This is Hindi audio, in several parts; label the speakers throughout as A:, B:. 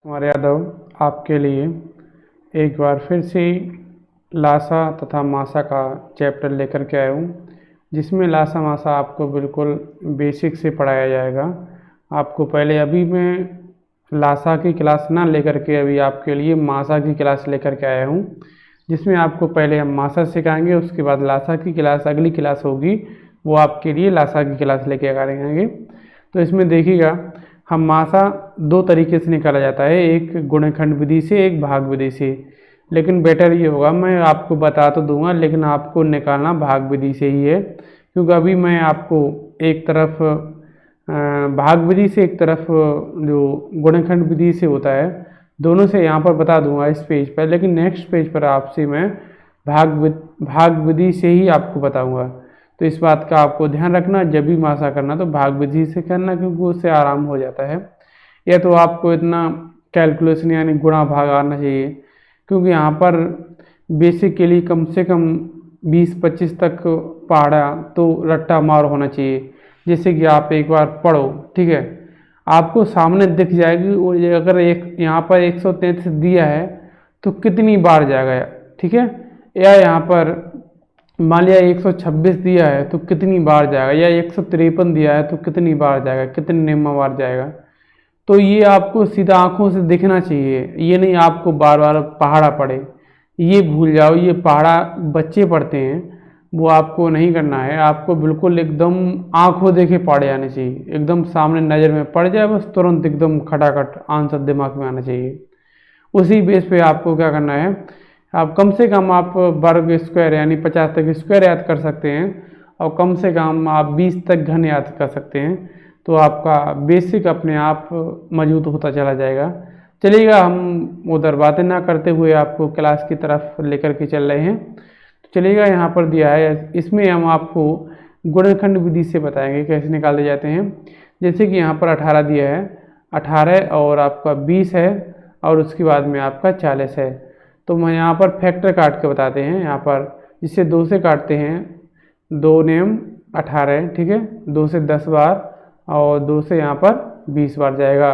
A: कुमार यादव आपके लिए एक बार फिर से लासा तथा मासा का चैप्टर लेकर के आया हूँ, जिसमें लासा मासा आपको बिल्कुल बेसिक से पढ़ाया जाएगा। आपको पहले अभी मैं लासा की क्लास ना लेकर के अभी आपके लिए मासा की क्लास लेकर के आया हूँ, जिसमें आपको पहले हम मासा सिखाएंगे, उसके बाद लासा की क्लास अगली क्लास होगी वो आपके लिए लासा की क्लास लेके आएंगे। तो इसमें देखिएगा, हम मासा दो तरीके से निकाला जाता है, एक गुणनखंड विधि से, एक भाग विधि से। लेकिन बेटर ये होगा, मैं आपको बता तो दूंगा लेकिन आपको निकालना भाग विधि से ही है, क्योंकि अभी मैं आपको एक तरफ भाग विधि से, एक तरफ जो गुणनखंड विधि से होता है, दोनों से यहाँ पर बता दूंगा इस पेज पर। लेकिन नेक्स्ट पेज पर आपसे मैं भाग विधि से ही आपको बताऊंगा। तो इस बात का आपको ध्यान रखना, जब भी मासा करना तो भाग विधि से करना, क्योंकि उससे आराम हो जाता है। या तो आपको इतना कैलकुलेशन यानी गुणा भाग आना चाहिए, क्योंकि यहाँ पर बेसिक के लिए कम से कम 20-25 तक पढ़ा तो रट्टा मार होना चाहिए, जैसे कि आप एक बार पढ़ो, ठीक है, आपको सामने दिख जाएगी। और अगर एक यहाँ पर 133 दिया है तो कितनी बार जाएगा, ठीक है, या यहाँ पर मान लिया 126 दिया है तो कितनी बार जाएगा, या 153 दिया है तो कितनी बार जाएगा, कितने नंबर बार जाएगा। तो ये आपको सीधा आंखों से दिखना चाहिए, ये नहीं आपको बार बार पहाड़ा पड़े, ये भूल जाओ। ये पहाड़ा बच्चे पढ़ते हैं, वो आपको नहीं करना है। आपको बिल्कुल एकदम आंखों देखे पढ़े आने चाहिए, एकदम सामने नज़र में पड़ जाए बस, तुरंत एकदम खटाखट आंसर दिमाग में आना चाहिए। उसी बेस पे आपको क्या करना है, आप कम से कम आप वर्ग स्क्वायर यानी 50 तक स्क्वायर याद कर सकते हैं, और कम से कम आप 20 तक घन याद कर सकते हैं। तो आपका बेसिक अपने आप मजबूत होता चला जाएगा। चलिएगा, हम उधर बातें ना करते हुए आपको क्लास की तरफ लेकर के चल रहे हैं। तो चलिएगा, यहाँ पर दिया है, इसमें हम आपको गुणनखंड विधि से बताएंगे कैसे निकाले जाते हैं। जैसे कि यहाँ पर 18 दिया है, 18 और आपका 20 है, और उसके बाद में आपका 40 है। तो हम यहाँ पर फैक्टर काट के बताते हैं। यहाँ पर जिससे 2 से काटते हैं, 2 नेम 18, ठीक है, 2 से 10 बार और 2 से यहाँ पर 20 बार जाएगा।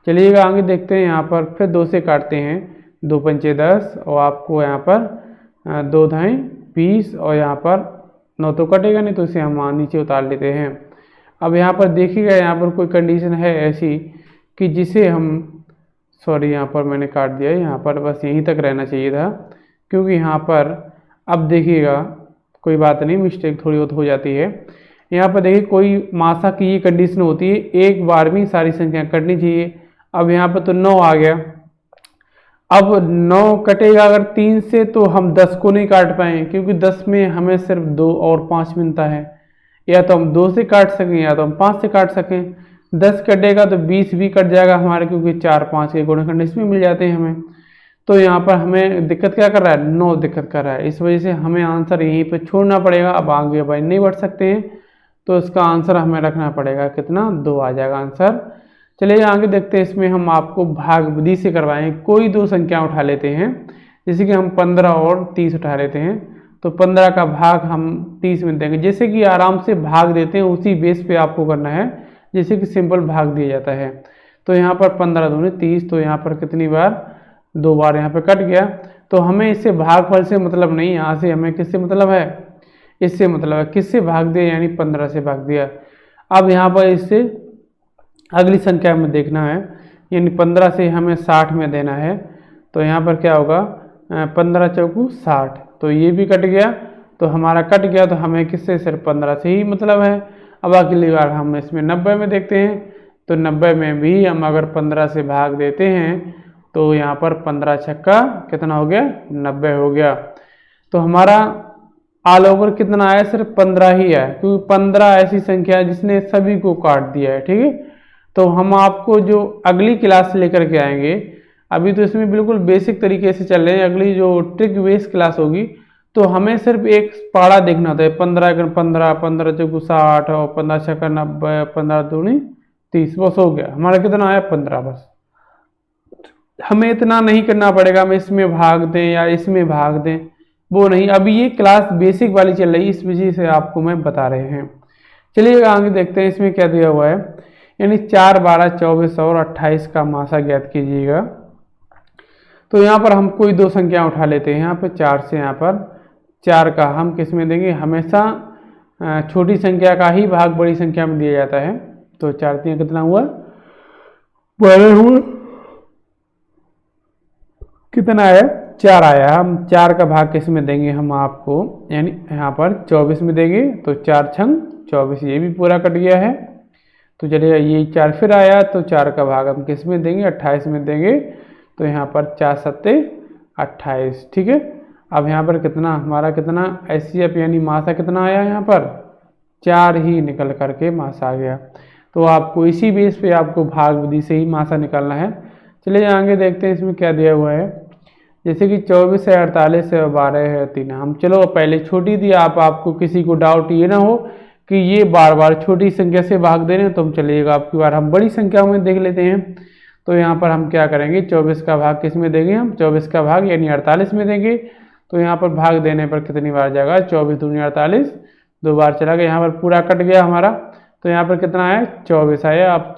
A: चलिएगा आगे देखते हैं। यहाँ पर फिर 2 से काटते हैं, 2 पंचे 10, और आपको यहाँ पर 2 धाई 20, और यहाँ पर 9 तो कटेगा नहीं, तो इसे हम नीचे उतार लेते हैं। अब यहाँ पर देखिएगा, यहाँ पर कोई कंडीशन है ऐसी कि जिसे हम, सॉरी यहाँ पर मैंने काट दिया है, यहाँ पर बस यहीं तक रहना चाहिए था, क्योंकि यहाँ पर अब देखिएगा, कोई बात नहीं, मिस्टेक थोड़ी बहुत हो जाती है। यहाँ पर देखिए, कोई मासा की ये कंडीशन होती है, एक बार में सारी संख्या कटनी चाहिए। अब यहाँ पर तो 9 आ गया, अब 9 कटेगा अगर 3 से, तो हम 10 को नहीं काट पाएंगे, क्योंकि 10 में हमें सिर्फ 2 और 5 मिलता है। या तो हम 2 से काट सकें, या तो हम 5 से काट सकें। 10 कटेगा तो 20 भी कट जाएगा हमारे, क्योंकि 4-5 के गुणनखंड इसमें मिल जाते हैं हमें। तो यहाँ पर हमें दिक्कत क्या कर रहा है, 9 दिक्कत कर रहा है, इस वजह से हमें आंसर यहीं पे छोड़ना पड़ेगा। अब आगे भाई नहीं बढ़ सकते हैं, तो इसका आंसर हमें रखना पड़ेगा कितना, 2 आ जाएगा आंसर। चलिए आगे देखते हैं। इसमें हम आपको भाग विधि से करवाएं, कोई 2 संख्या उठा लेते हैं, जैसे कि हम 15 और 30 उठा लेते हैं। तो 15 का भाग हम 30 में देंगे, जैसे कि आराम से भाग देते हैं उसी बेस पे आपको करना है, जैसे कि सिंपल भाग दिया जाता है। तो यहाँ पर 15 दूनी 30, तो यहाँ पर कितनी बार, 2 बार यहाँ पर कट गया। तो हमें इससे भागफल से मतलब नहीं, यहाँ से हमें किससे मतलब है, इससे मतलब है, किससे भाग दिया, यानी 15 से भाग दिया। अब यहाँ पर इससे अगली संख्या में देखना है, यानी 15 से हमें 60 में देना है। तो यहाँ पर क्या होगा, 15 चौकू 60, तो ये भी कट गया। तो हमारा कट गया, तो हमें किससे, सिर्फ 15 से ही मतलब है। अब अगली बार हम इसमें 90 में देखते हैं। तो 90 में भी हम अगर 15 से भाग देते हैं, तो यहाँ पर 15 छक्का कितना हो गया, 90 हो गया। तो हमारा ऑल ओवर कितना आया, सिर्फ 15 ही है, क्योंकि 15 ऐसी संख्या है जिसने सभी को काट दिया है, ठीक है। तो हम आपको जो अगली क्लास लेकर के आएंगे, अभी तो इसमें बिल्कुल बेसिक तरीके से चल रहे हैं, अगली जो ट्रिक बेस्ड क्लास होगी, तो हमें सिर्फ एक पहाड़ा देखना होता है, 15 × 15, 15 चौकू 60, और 15 छक्का 90, 15 दूनी 30, बस हो गया हमारा कितना आया, 15। बस हमें इतना नहीं करना पड़ेगा, हम इसमें भाग दें या इसमें भाग दें, वो नहीं। अभी ये क्लास बेसिक वाली चल रही है, इस वजह से आपको मैं बता रहे हैं। चलिए आगे देखते हैं इसमें क्या दिया हुआ है। यानी 4, 12, 24 और 28 का मासा ज्ञात कीजिएगा। तो यहाँ पर हम कोई दो संख्या उठा लेते हैं। यहाँ पर 4 से यहाँ पर 4 का हम किस में देंगे, हमेशा छोटी संख्या का ही भाग बड़ी संख्या में दिया जाता है। तो 4 3 कितना हुआ, 12 हुआ, कितना आया, 4 आया। हम 4 का भाग किस में देंगे हम आपको, यानी यहाँ पर 24 में देंगे। तो 4 छंग 24, ये भी पूरा कट गया है। तो चलिएगा, ये 4 फिर आया, तो 4 का भाग हम किस में देंगे, 28 में देंगे। तो यहाँ पर 4 सत्ते 28, ठीक है। अब यहाँ पर कितना हमारा, कितना एचसीएफ यानी मासा कितना आया, यहाँ पर 4 ही निकल करके मासा आ गया। तो आपको इसी बेस पे आपको भाग विधि से ही मासा निकालना है। चलिए आगे देखते हैं इसमें क्या दिया हुआ है। जैसे कि 24 है, 48 है और 12 है, 3 है। हम चलो पहले छोटी दी, आपको किसी को डाउट ये ना हो कि ये बार बार छोटी संख्या से भाग दे रहे हैं, तो हम चलिएगा आपकी बार हम बड़ी संख्या में देख लेते हैं। तो यहाँ पर हम क्या करेंगे, 24 का भाग किस में देंगे हम, 24 का भाग यानी 48 में देंगे। तो यहाँ पर भाग देने पर कितनी बार जाएगा, 24 दूनी 48, 2 बार चला गया, यहाँ पर पूरा कट गया हमारा। तो यहाँ पर कितना आया, 24 आया। अब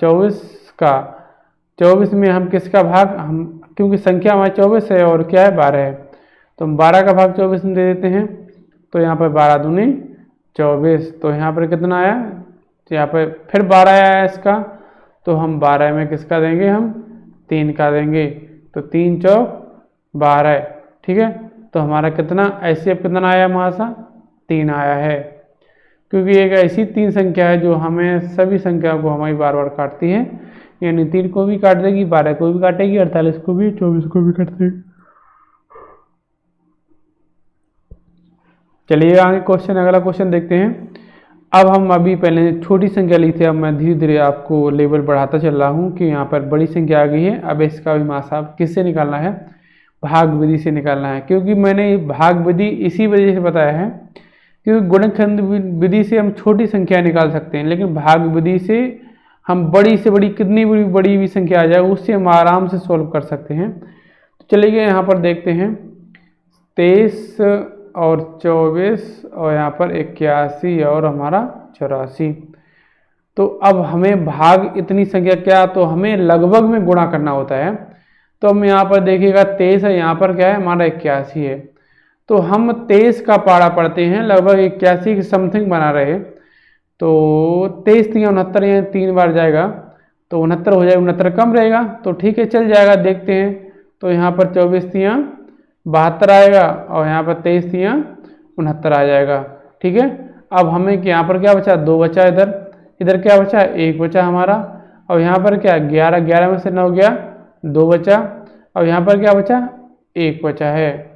A: 24 में हम किसका भाग, हम क्योंकि संख्या हमारी 24 है और क्या है 12 है, तो हम 12 का भाग 24 में दे देते हैं। तो यहाँ पर 12 दूनी 24, तो यहाँ पर कितना आया, तो यहाँ पर फिर 12 आया इसका। तो हम 12 में किसका देंगे, हम 3 का देंगे। तो 3 चौक 12, ठीक है। तो हमारा कितना एचसीएफ कितना आया, मासा 3 आया है। क्योंकि एक ऐसी 3 संख्या है जो हमें सभी संख्याओं को हमारी बार बार काटती है, यानी 3 को भी काट देगी, 12 को भी काटेगी, 48 को भी, 24 को भी काट देगी। चलिए आगे क्वेश्चन, अगला क्वेश्चन देखते हैं। अब हम अभी पहले छोटी संख्या ली थी, अब मैं धीरे धीरे आपको लेवल बढ़ाता चल रहा हूँ कि यहाँ पर बड़ी संख्या आ गई है। अब इसका भी मासा किससे निकालना है, भाग विधि से निकालना है। क्योंकि मैंने भाग विधि इसी वजह से बताया है क्योंकि गुणनखंड विधि से हम छोटी संख्या निकाल सकते हैं, लेकिन भाग विधि से हम बड़ी से बड़ी, कितनी बड़ी भी संख्या आ जाए उससे हम आराम से सॉल्व कर सकते हैं। तो चलिए यहाँ पर देखते हैं, 23 और 24 और यहाँ पर 81 और हमारा 84। तो अब हमें भाग इतनी संख्या क्या, तो हमें लगभग में गुणा करना होता है। तो हम यहाँ पर देखिएगा 23 है, यहाँ पर क्या है हमारा 81 है। तो हम 23 का पारा पढ़ते हैं, लगभग 81 की समथिंग बना रहे। तो 23 3 69, यहाँ 3 बार जाएगा तो 69 हो जाएगा, 69 कम रहेगा तो ठीक है चल जाएगा। देखते हैं, तो यहाँ पर 24 3 72 आएगा और यहाँ पर 23 3 69 आ जाएगा, ठीक है। अब हमें यहाँ पर क्या बचा, 2 बचा, इधर क्या बचा, 1 बचा हमारा। और यहाँ पर क्या 11 में से 9 गया, 2 बचा। और यहाँ पर क्या बचा, 1 बचा है।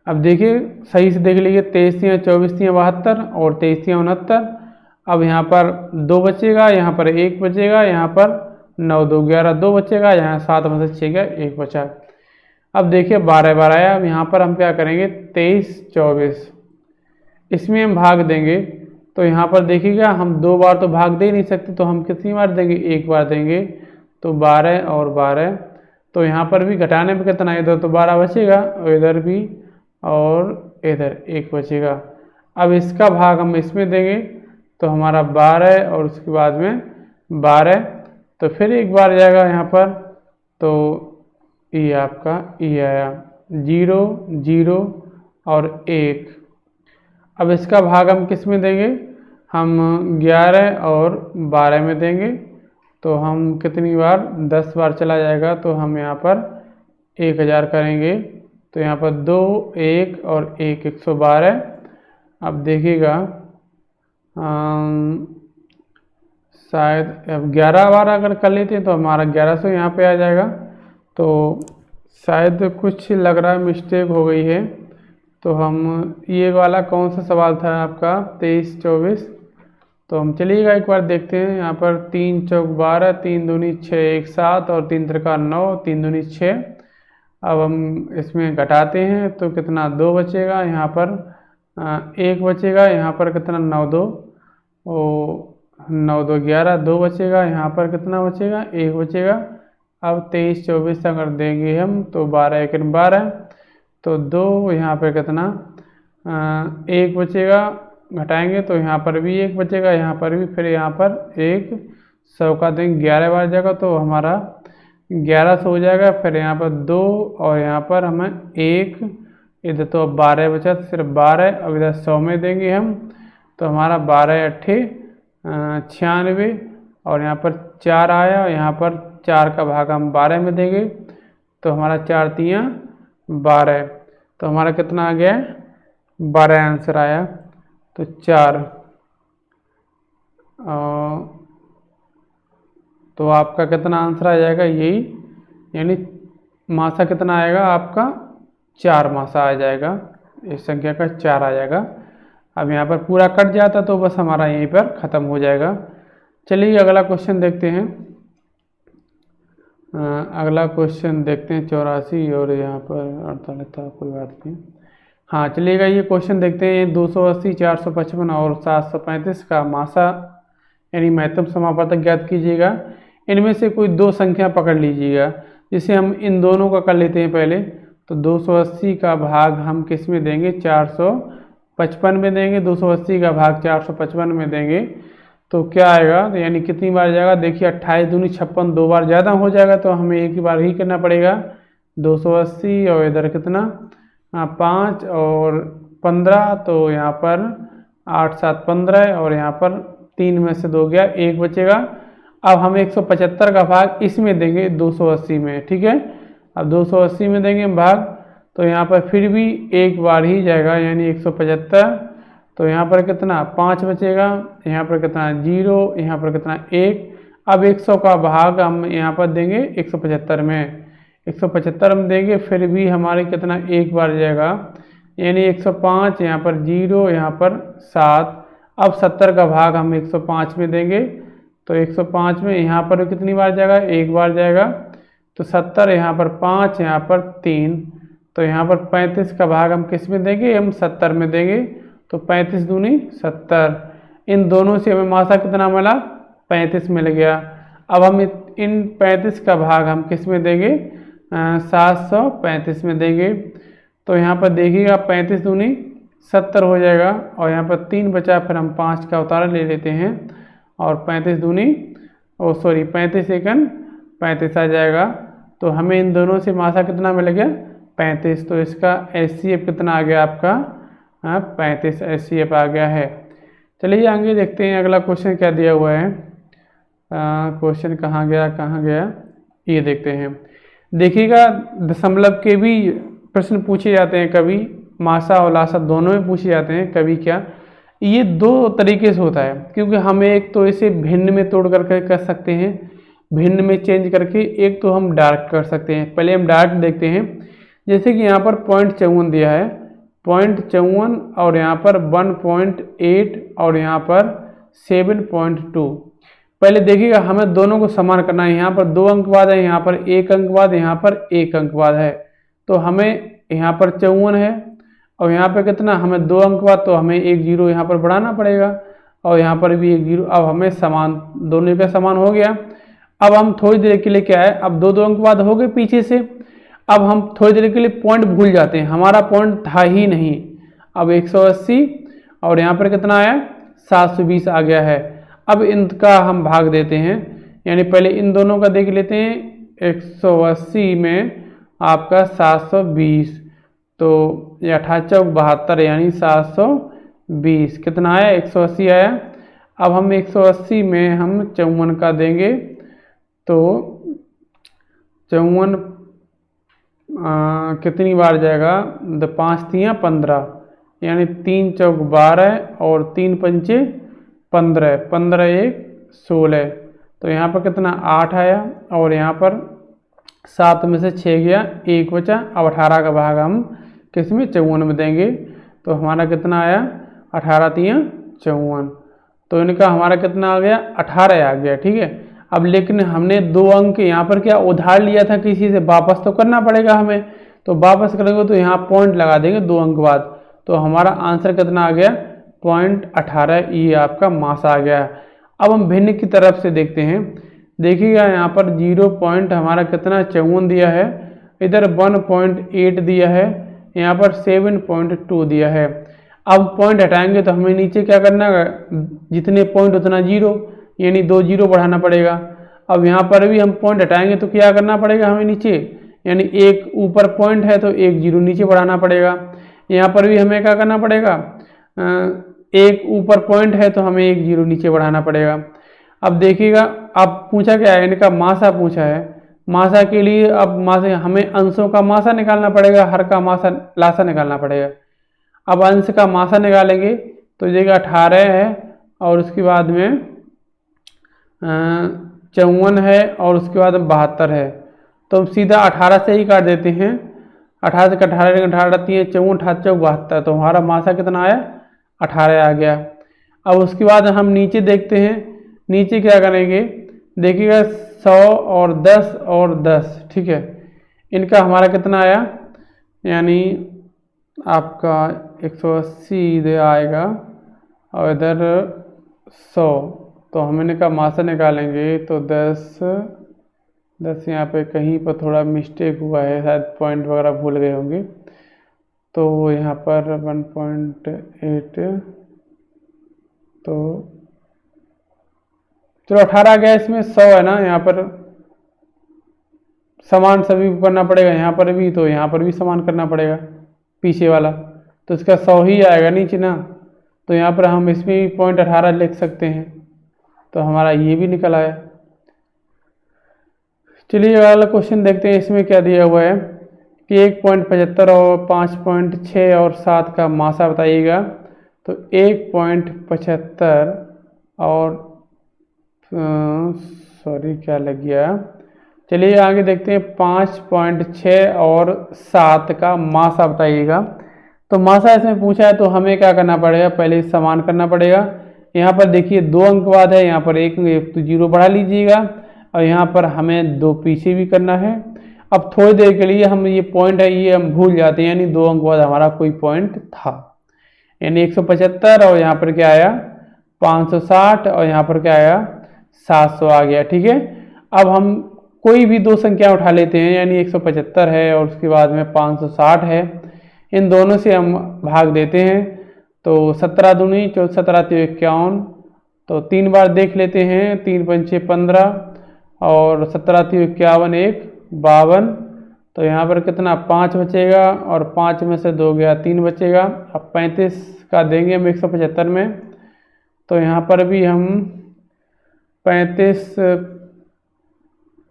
A: अब देखिए सही से देख लीजिए, 23 3 24 3 72 और 23 3 69। अब यहाँ पर 2 बचेगा, यहाँ पर 1 बचेगा, यहाँ पर 9 2 11, 2 बचेगा, यहाँ 7 में से 6 गया, 1 बचा। अब देखिए 12 12 आया। अब यहाँ पर हम क्या करेंगे, 23 24 इसमें हम भाग देंगे। तो यहाँ पर देखिएगा हम 2 बार तो भाग दे ही नहीं सकते, तो हम कितनी बार देंगे, 1 बार देंगे। तो 12 और 12, तो यहाँ पर भी घटाने में कितना, इधर तो 12 बचेगा और इधर भी, और इधर 1 बचेगा। अब इसका भाग हम इसमें देंगे, तो हमारा 12 और उसके बाद में 12, तो फिर 1 बार जाएगा यहाँ पर। तो ये आपका ये आया 0 0 और 1। अब इसका भाग हम किस में देंगे, हम 11 और 12 में देंगे। तो हम कितनी बार, 10 बार चला जाएगा, तो हम यहाँ पर 1000 करेंगे। तो यहाँ पर 2 1 और 1 112। अब देखिएगा शायद अब 11 बार अगर कर लेते हैं तो हमारा 1100 यहाँ पे आ जाएगा। तो शायद कुछ लग रहा है मिस्टेक हो गई है। तो हम ये वाला कौन सा सवाल था आपका, 23 24। तो हम चलिएगा एक बार देखते हैं। यहाँ पर 3 चौक 12, 3 दूनी 6 1 7 और 3 त्रिका 9, 3 दूनी 6। अब हम इसमें घटाते हैं तो कितना, 2 बचेगा, यहाँ पर 1 बचेगा, यहाँ पर कितना 9 2 9 2 11, 2 बचेगा, यहाँ पर कितना बचेगा, 1 बचेगा। अब 23 24 अगर देंगे हम तो 12 1 12, तो 2 यहाँ पर कितना 1 बचेगा, घटाएंगे तो यहाँ पर भी 1 बचेगा, यहाँ पर भी, फिर यहाँ पर 1 100 का देंगे 11 बार जाएगा तो हमारा 1100 हो जाएगा। फिर यहाँ पर 2 और यहाँ पर हमें 1, इधर तो अब 12 बचा, सिर्फ 12। अब इधर 100 में देंगे हम तो हमारा 12 अट्ठे 96 और यहाँ पर 4 आया और यहाँ पर 4 का भाग हम 12 में देंगे तो हमारा 4 तियाँ 12। तो हमारा कितना आ गया, 12 आंसर आया। तो 4 तो आपका कितना आंसर आ जाएगा यही, यानी मासा कितना आएगा आपका, 4 मासा आ जाएगा। इस संख्या का 4 आ जाएगा। अब यहाँ पर पूरा कट जाता तो बस हमारा यहीं पर ख़त्म हो जाएगा। चलिए अगला क्वेश्चन देखते हैं। अगला क्वेश्चन देखते हैं 84 और यहाँ पर 48 था, कोई बात नहीं। हाँ चलिएगा ये क्वेश्चन देखते हैं। 280, 455 और 735 का मासा यानी महत्तम समापवर्तक ज्ञात कीजिएगा। इनमें से कोई दो संख्या पकड़ लीजिएगा। जिसे हम इन दोनों का कर लेते हैं पहले। तो 280 का भाग हम किस में देंगे, 455 में देंगे। 280 का भाग 455 में देंगे तो क्या आएगा, तो यानी कितनी बार जाएगा, देखिए 28 दूनी 56, 2 बार ज़्यादा हो जाएगा तो हमें एक ही बार ही करना पड़ेगा। 280 और इधर कितना 5 और 15, तो यहाँ पर 8 7 15 और यहाँ पर 3 में से 2 गया, 1 बचेगा। अब हम 175 का भाग इसमें देंगे 280 में, ठीक है। अब 280 में देंगे भाग तो यहाँ पर फिर भी एक बार ही जाएगा, यानी 175। तो यहाँ पर कितना 5 बचेगा, यहाँ पर कितना 0, यहाँ पर कितना 1। अब 100 का भाग हम यहाँ पर देंगे 175 में, 175 में देंगे फिर भी हमारे कितना एक बार जाएगा, यानी 105। यहाँ पर 0, यहाँ पर 7। अब 70 का भाग हम 105 में देंगे तो 105 में यहाँ पर कितनी बार जाएगा, एक बार जाएगा। तो 70, यहाँ पर 5, यहाँ पर 3। तो यहाँ पर 35 का भाग हम किस में देंगे, हम 70 में देंगे तो 35 दूनी 70। इन दोनों से हमें मासा कितना मिला, 35 मिल गया। अब हम इन 35 का भाग हम किस में देंगे, 735 में देंगे। तो यहाँ पर देखिएगा 35 दूनी 70 हो जाएगा और यहाँ पर 3 बचा, फिर हम 5 का उतारा ले लेते हैं और 35 दूनी 35 एकन 35 आ जाएगा। तो हमें इन दोनों से मासा कितना मिल गया, 35। तो इसका HCF कितना आ गया आपका, 35 HCF आ गया है। चलिए आगे देखते हैं अगला क्वेश्चन क्या दिया हुआ है। क्वेश्चन कहाँ गया, ये देखते हैं। देखिएगा दशमलव के भी प्रश्न पूछे जाते हैं, कभी मासा और लासा दोनों में पूछे जाते हैं। कभी क्या, ये दो तरीके से होता है, क्योंकि हम एक तो इसे भिन्न में तोड़ करके कर सकते हैं, भिन्न में चेंज करके। एक तो हम डायरेक्ट कर सकते हैं। पहले हम डायरेक्ट देखते हैं। जैसे कि यहाँ पर 0.54 दिया है, 0.54 और यहाँ पर 1.8 और यहाँ पर 7.2। पहले देखिएगा हमें दोनों को समान करना है। यहाँ पर 2 अंक बाद है, यहाँ पर 1 अंक बाद, यहाँ पर 1 अंक बाद है। तो हमें यहाँ पर 54 है और यहाँ पर कितना, हमें 2 अंक बाद, तो हमें 1 0 यहाँ पर बढ़ाना पड़ेगा और यहाँ पर भी 1 0। अब हमें समान, दोनों का समान हो गया। अब हम थोड़ी देर के लिए क्या है, अब 2 अंक बाद हो गए पीछे से। अब हम थोड़ी देर के लिए पॉइंट भूल जाते हैं, हमारा पॉइंट था ही नहीं। अब 180 और यहाँ पर कितना आया, 720 आ गया है। अब इनका हम भाग देते हैं, यानी पहले इन दोनों का देख लेते हैं। 180 में आपका 720, तो 88 72, यानी 720 कितना आया, 180 आया। अब हम 180 में हम 54 का देंगे तो 54 कितनी बार जाएगा, 5 तियाँ 15, यानी 3 चौक 12 और 3 पंचे 15, 15 1 16। तो यहाँ पर कितना 8 आया और यहाँ पर 7 में से 6 गया, 1 बचा। अब 18 का भाग हम किस में, 54 में देंगे तो हमारा कितना आया, 18 तियाँ 54। तो इनका हमारा कितना आ गया, 18 आ गया, ठीक है। अब लेकिन हमने 2 अंक यहाँ पर क्या उधार लिया था किसी से, वापस तो करना पड़ेगा हमें। तो वापस करेंगे तो यहाँ पॉइंट लगा देंगे 2 अंक बाद। तो हमारा आंसर कितना आ गया, 0.18। ये आपका मासा आ गया। अब हम भिन्न की तरफ से देखते हैं। देखिएगा यहाँ पर 0 पॉइंट हमारा कितना 54 दिया है, इधर 1.8 दिया है, यहाँ पर 7.2 दिया है। अब पॉइंट हटाएंगे तो हमें नीचे क्या करना है, जितने पॉइंट उतना 0, यानी 2 जीरो बढ़ाना पड़ेगा। अब यहाँ पर भी हम पॉइंट हटाएंगे तो क्या करना पड़ेगा हमें नीचे, यानी एक ऊपर पॉइंट है तो 1 जीरो नीचे बढ़ाना पड़ेगा। यहाँ पर भी हमें क्या करना पड़ेगा, एक ऊपर पॉइंट है तो हमें 1 जीरो नीचे बढ़ाना पड़ेगा। अब देखिएगा, अब पूछा क्या है, इनका मासा पूछा है। मासा के लिए अब मासा हमें अंशों का मासा निकालना पड़ेगा, हर का मासा लासा निकालना पड़ेगा। अब अंश का मासा निकालेंगे तो जगह 18 है और उसके बाद में 54 है और उसके बाद 72 है। तो हम सीधा 18 से ही काट देते हैं। 18 से 18 आती है 54 18 चौक 72, तो हमारा मासा कितना आया, 18 आ गया। अब उसके बाद हम नीचे देखते हैं, नीचे क्या करेंगे, देखिएगा 100 और 10 और 10, ठीक है, इनका हमारा कितना आया, यानी आपका 180 इधर आएगा और इधर 100, तो हम इनका मासा निकालेंगे तो 10 यहाँ पे कहीं पर थोड़ा मिस्टेक हुआ है, शायद पॉइंट वगैरह भूल गए होंगे, तो यहाँ पर 1.8, तो चलो 18 आ गया, इसमें 100 है ना, यहाँ पर समान सभी को करना पड़ेगा, यहाँ पर भी तो यहाँ पर भी समान करना पड़ेगा पीछे वाला, तो इसका 100 ही आएगा नीचे ना, तो यहाँ पर हम इसमें भी 0.18 लिख सकते हैं, तो हमारा ये भी निकल आया। चलिए अगला क्वेश्चन देखते हैं, इसमें क्या दिया हुआ है कि 1.75 और 5.6 और 7 का मासा बताइएगा। तो 1.75 और सॉरी क्या लग गया, चलिए आगे देखते हैं, 5.6 और 7 का मासा बताइएगा। तो मासा इसमें पूछा है तो हमें क्या करना पड़ेगा, पहले समान करना पड़ेगा। यहाँ पर देखिए 2 अंक बाद है, यहाँ पर एक तो जीरो बढ़ा लीजिएगा और यहाँ पर हमें 2 पीछे भी करना है। अब थोड़ी देर के लिए हम ये पॉइंट है ये हम भूल जाते हैं, यानी 2 अंक बाद हमारा कोई पॉइंट था, यानी 175 और यहाँ पर क्या आया 560 और यहाँ पर क्या आया 700 आ गया, ठीक है। अब हम कोई भी 2 संख्या उठा लेते हैं, यानी 175 है और उसके बाद में 560 है, इन दोनों से हम भाग देते हैं, तो 17 दूनी 17 तो 51, तो 3 बार देख लेते हैं, 3 पंचे 15 और 17 तो 51 1 52, तो यहाँ पर कितना 5 बचेगा और 5 में से 2 गया 3 बचेगा। अब 35 का देंगे हम 175 में, तो यहाँ पर भी हम 35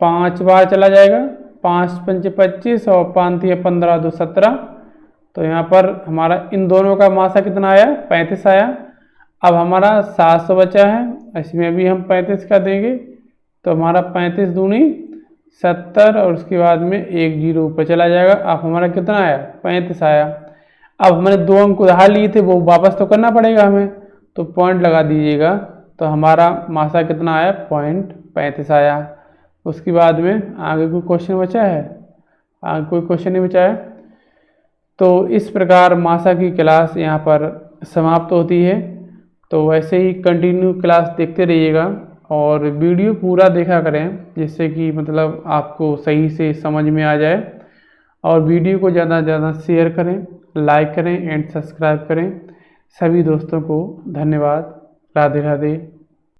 A: 5 बार चला जाएगा, 5 पंचे 25 और 5 तिया 15 2 17, तो यहाँ पर हमारा इन दोनों का मासा कितना आया 35 आया। अब हमारा 700 बचा है, इसमें भी हम 35 का देंगे, तो हमारा 35 दूनी 70 और उसके बाद में 1 जीरो ऊपर चला जाएगा। अब हमारा कितना आया 35 आया। अब हमने 2 अंक उधार लिए थे वो वापस तो करना पड़ेगा हमें, तो पॉइंट लगा दीजिएगा, तो हमारा मासा कितना आया 0.35 आया। उसके बाद में आगे कोई क्वेश्चन बचा है, आगे कोई क्वेश्चन नहीं बचा है। तो इस प्रकार मासा की क्लास यहाँ पर समाप्त होती है। तो वैसे ही कंटिन्यू क्लास देखते रहिएगा और वीडियो पूरा देखा करें, जिससे कि मतलब आपको सही से समझ में आ जाए, और वीडियो को ज़्यादा से ज़्यादा शेयर करें, लाइक करें एंड सब्सक्राइब करें। सभी दोस्तों को धन्यवाद। राधे राधे।